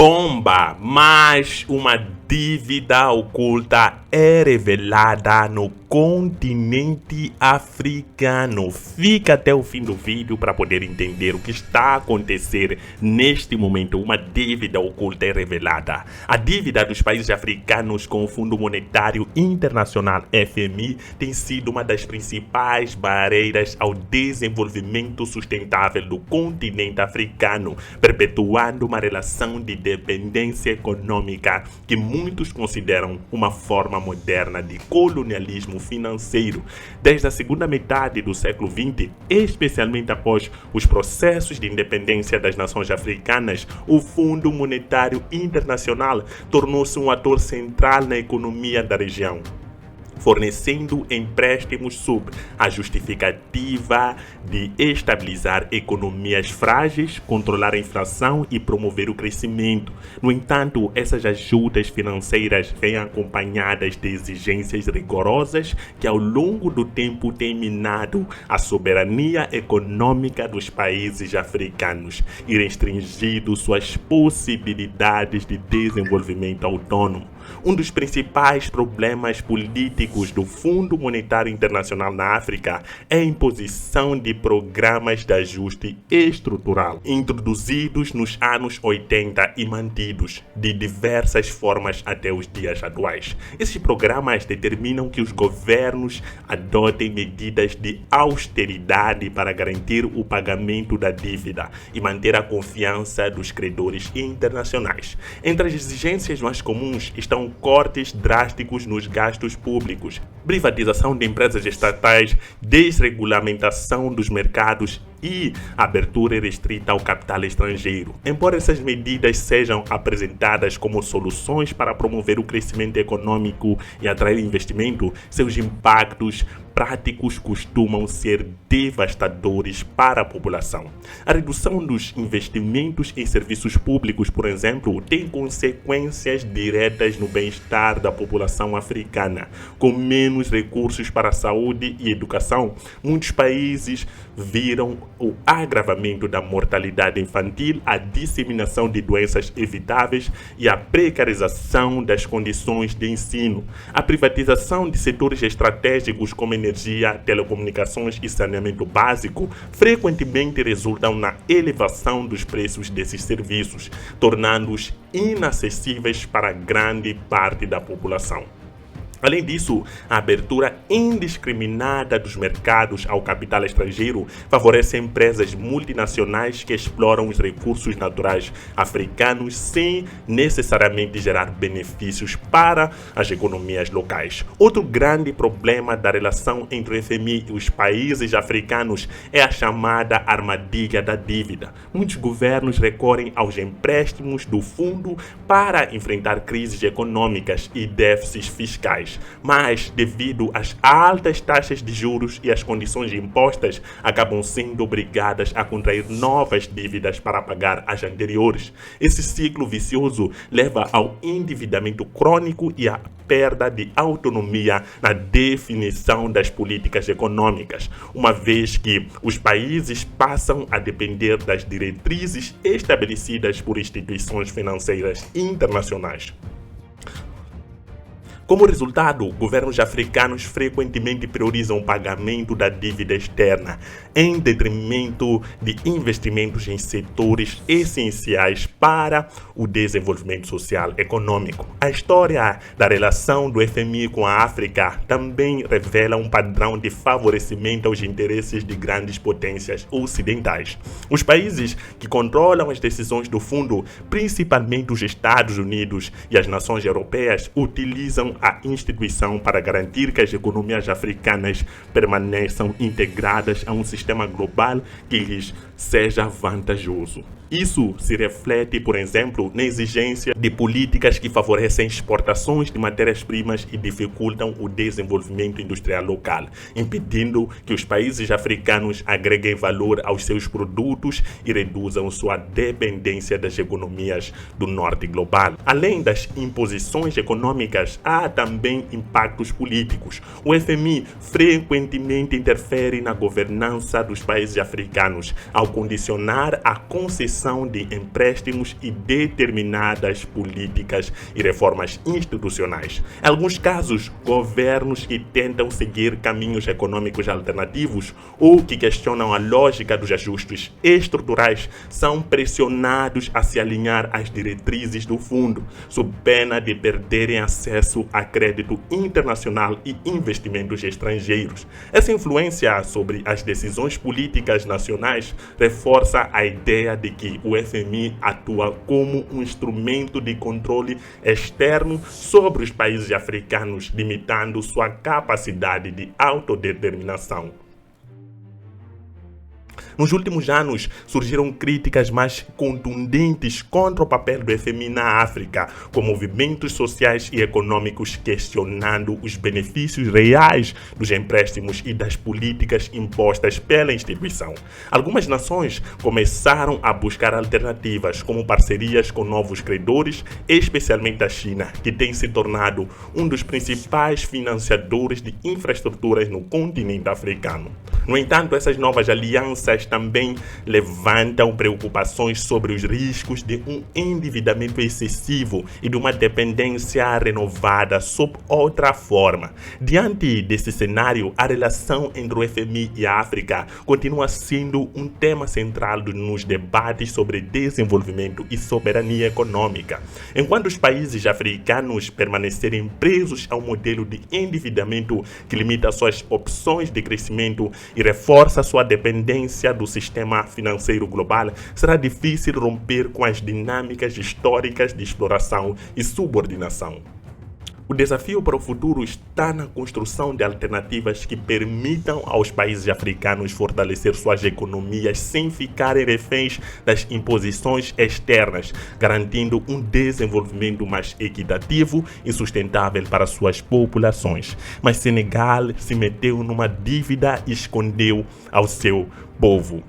Bomba, mas uma dívida oculta é revelada no continente africano. Fica até o fim do vídeo para poder entender o que está a acontecer neste momento. Uma dívida oculta é revelada. A dívida dos países africanos com o Fundo Monetário Internacional (FMI) tem sido uma das principais barreiras ao desenvolvimento sustentável do continente africano, perpetuando uma relação de dependência econômica que muitos consideram uma forma moderna de colonialismo financeiro. Desde a segunda metade do século XX, especialmente após os processos de independência das nações africanas, o Fundo Monetário Internacional tornou-se um ator central na economia da região, fornecendo empréstimos sob a justificativa de estabilizar economias frágeis, controlar a inflação e promover o crescimento. No entanto, essas ajudas financeiras vêm acompanhadas de exigências rigorosas que ao longo do tempo têm minado a soberania econômica dos países africanos e restringido suas possibilidades de desenvolvimento autônomo. Um dos principais problemas políticos do Fundo Monetário Internacional na África é a imposição de programas de ajuste estrutural, introduzidos nos anos 80 e mantidos de diversas formas até os dias atuais. Esses programas determinam que os governos adotem medidas de austeridade para garantir o pagamento da dívida e manter a confiança dos credores internacionais. Entre as exigências mais comuns estão cortes drásticos nos gastos públicos, privatização de empresas estatais, desregulamentação dos mercados e abertura restrita ao capital estrangeiro. Embora essas medidas sejam apresentadas como soluções para promover o crescimento econômico e atrair investimento, seus impactos práticos costumam ser devastadores para a população. A redução dos investimentos em serviços públicos, por exemplo, tem consequências diretas no bem-estar da população africana. Com menos recursos para a saúde e educação, muitos países viram o agravamento da mortalidade infantil, a disseminação de doenças evitáveis e a precarização das condições de ensino. A privatização de setores estratégicos como energia, telecomunicações e saneamento básico frequentemente resultam na elevação dos preços desses serviços, tornando-os inacessíveis para grande parte da população. Além disso, a abertura indiscriminada dos mercados ao capital estrangeiro favorece empresas multinacionais que exploram os recursos naturais africanos sem necessariamente gerar benefícios para as economias locais. Outro grande problema da relação entre o FMI e os países africanos é a chamada armadilha da dívida. Muitos governos recorrem aos empréstimos do fundo para enfrentar crises econômicas e déficits fiscais. Mas, devido às altas taxas de juros e às condições impostas, acabam sendo obrigadas a contrair novas dívidas para pagar as anteriores. Esse ciclo vicioso leva ao endividamento crônico e à perda de autonomia na definição das políticas econômicas, uma vez que os países passam a depender das diretrizes estabelecidas por instituições financeiras internacionais. Como resultado, governos africanos frequentemente priorizam o pagamento da dívida externa, em detrimento de investimentos em setores essenciais para o desenvolvimento social e econômico. A história da relação do FMI com a África também revela um padrão de favorecimento aos interesses de grandes potências ocidentais. Os países que controlam as decisões do fundo, principalmente os Estados Unidos e as nações europeias, utilizam a instituição para garantir que as economias africanas permaneçam integradas a um sistema global que lhes seja vantajoso. Isso se reflete, por exemplo, na exigência de políticas que favorecem exportações de matérias-primas e dificultam o desenvolvimento industrial local, impedindo que os países africanos agreguem valor aos seus produtos e reduzam sua dependência das economias do norte global. Além das imposições econômicas, há também impactos políticos. O FMI frequentemente interfere na governança dos países africanos, ao condicionar a concessão concessão de empréstimos e determinadas políticas e reformas institucionais. Em alguns casos, governos que tentam seguir caminhos econômicos alternativos ou que questionam a lógica dos ajustes estruturais são pressionados a se alinhar às diretrizes do fundo, sob pena de perderem acesso a crédito internacional e investimentos estrangeiros. Essa influência sobre as decisões políticas nacionais reforça a ideia de que o FMI atua como um instrumento de controle externo sobre os países africanos, limitando sua capacidade de autodeterminação. Nos últimos anos, surgiram críticas mais contundentes contra o papel do FMI na África, com movimentos sociais e econômicos questionando os benefícios reais dos empréstimos e das políticas impostas pela instituição. Algumas nações começaram a buscar alternativas, como parcerias com novos credores, especialmente a China, que tem se tornado um dos principais financiadores de infraestruturas no continente africano. No entanto, essas novas alianças também levantam preocupações sobre os riscos de um endividamento excessivo e de uma dependência renovada sob outra forma. Diante desse cenário, a relação entre o FMI e a África continua sendo um tema central nos debates sobre desenvolvimento e soberania econômica. Enquanto os países africanos permanecerem presos a um modelo de endividamento que limita suas opções de crescimento e reforça sua dependência do sistema financeiro global, será difícil romper com as dinâmicas históricas de exploração e subordinação. O desafio para o futuro está na construção de alternativas que permitam aos países africanos fortalecer suas economias sem ficarem reféns das imposições externas, garantindo um desenvolvimento mais equitativo e sustentável para suas populações. Mas Senegal se meteu numa dívida e escondeu ao seu povo.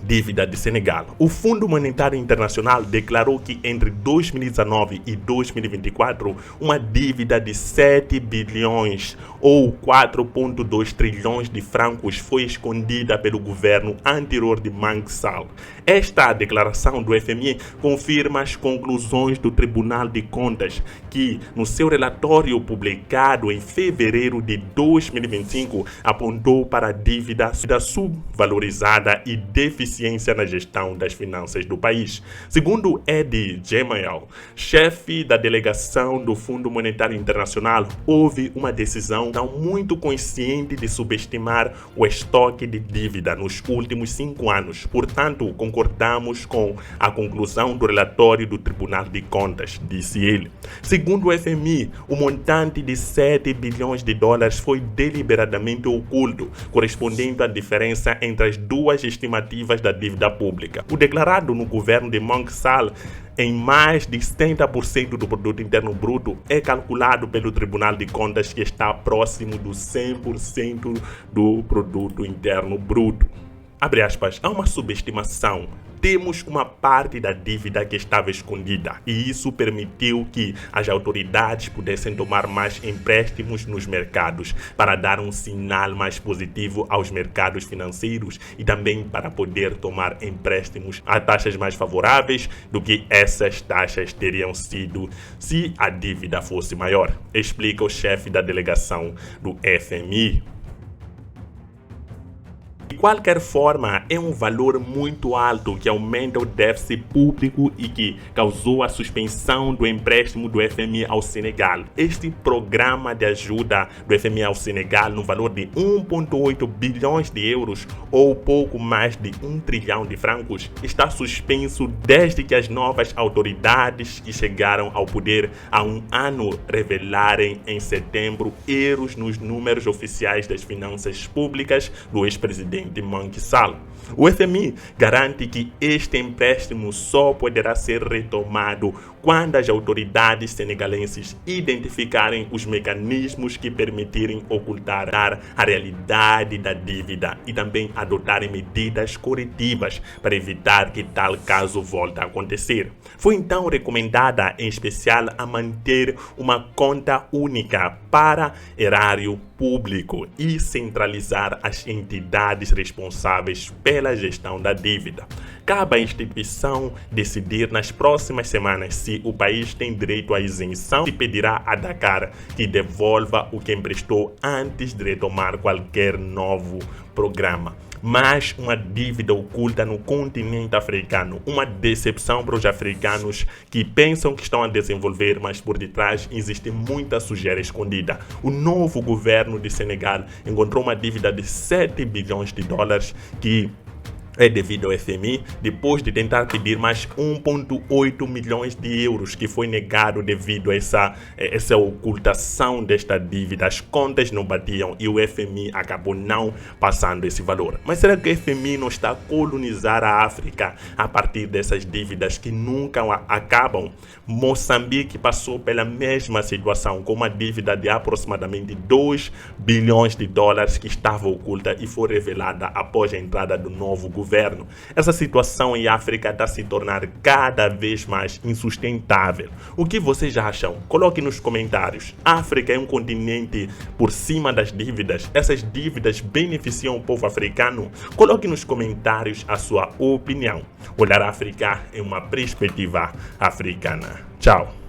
Dívida de Senegal. O Fundo Monetário Internacional declarou que entre 2019 e 2024, uma dívida de 7 bilhões ou 4,2 trilhões de francos foi escondida pelo governo anterior de Macky Sall. Esta declaração do FMI confirma as conclusões do Tribunal de Contas, que, no seu relatório publicado em fevereiro de 2025, apontou para a dívida subvalorizada e deficiência na gestão das finanças do país. Segundo Edi Gemayel, chefe da delegação do Fundo Monetário Internacional, houve uma decisão muito consciente de subestimar o estoque de dívida nos últimos 5 anos. Portanto, concordamos com a conclusão do relatório do Tribunal de Contas, disse ele. Segundo o FMI, o montante de 7 bilhões de dólares foi deliberadamente oculto, correspondendo à diferença entre as duas estimativas da dívida pública. O declarado no governo de Macky Sall em mais de 70% do produto interno bruto é calculado pelo Tribunal de Contas, que está próximo do 100% do produto interno bruto. Abre aspas, há uma subestimação. Temos uma parte da dívida que estava escondida e isso permitiu que as autoridades pudessem tomar mais empréstimos nos mercados para dar um sinal mais positivo aos mercados financeiros e também para poder tomar empréstimos a taxas mais favoráveis do que essas taxas teriam sido se a dívida fosse maior, explica o chefe da delegação do FMI. De qualquer forma, é um valor muito alto que aumenta o déficit público e que causou a suspensão do empréstimo do FMI ao Senegal. Este programa de ajuda do FMI ao Senegal, no valor de 1,8 bilhões de euros ou pouco mais de 1 trilhão de francos, está suspenso desde que as novas autoridades que chegaram ao poder há um ano revelarem em setembro erros nos números oficiais das finanças públicas do ex-presidente Macky Sall. O FMI garante que este empréstimo só poderá ser retomado quando as autoridades senegalenses identificarem os mecanismos que permitirem ocultar a realidade da dívida e também adotarem medidas corretivas para evitar que tal caso volte a acontecer. Foi então recomendada, em especial, a manter uma conta única para erário público e centralizar as entidades responsáveis pela gestão da dívida. Cabe à instituição decidir nas próximas semanas se o país tem direito à isenção e pedirá a Dakar que devolva o que emprestou antes de retomar qualquer novo programa. Mas uma dívida oculta no continente africano, uma decepção para os africanos que pensam que estão a desenvolver, mas por detrás existe muita sujeira escondida. O novo governo de Senegal encontrou uma dívida de 7 bilhões de dólares que é devido ao FMI, depois de tentar pedir mais 1,8 milhões de euros, que foi negado devido a essa ocultação desta dívida. As contas não batiam e o FMI acabou não passando esse valor. Mas será que o FMI não está a colonizar a África a partir dessas dívidas que nunca acabam? Moçambique passou pela mesma situação, com uma dívida de aproximadamente 2 bilhões de dólares que estava oculta e foi revelada após a entrada do novo governo. Essa situação em África está se tornar cada vez mais insustentável. O que vocês acham? Coloque nos comentários. A África é um continente por cima das dívidas. Essas dívidas beneficiam o povo africano? Coloque nos comentários a sua opinião. Olhar a África é uma perspectiva africana. Tchau!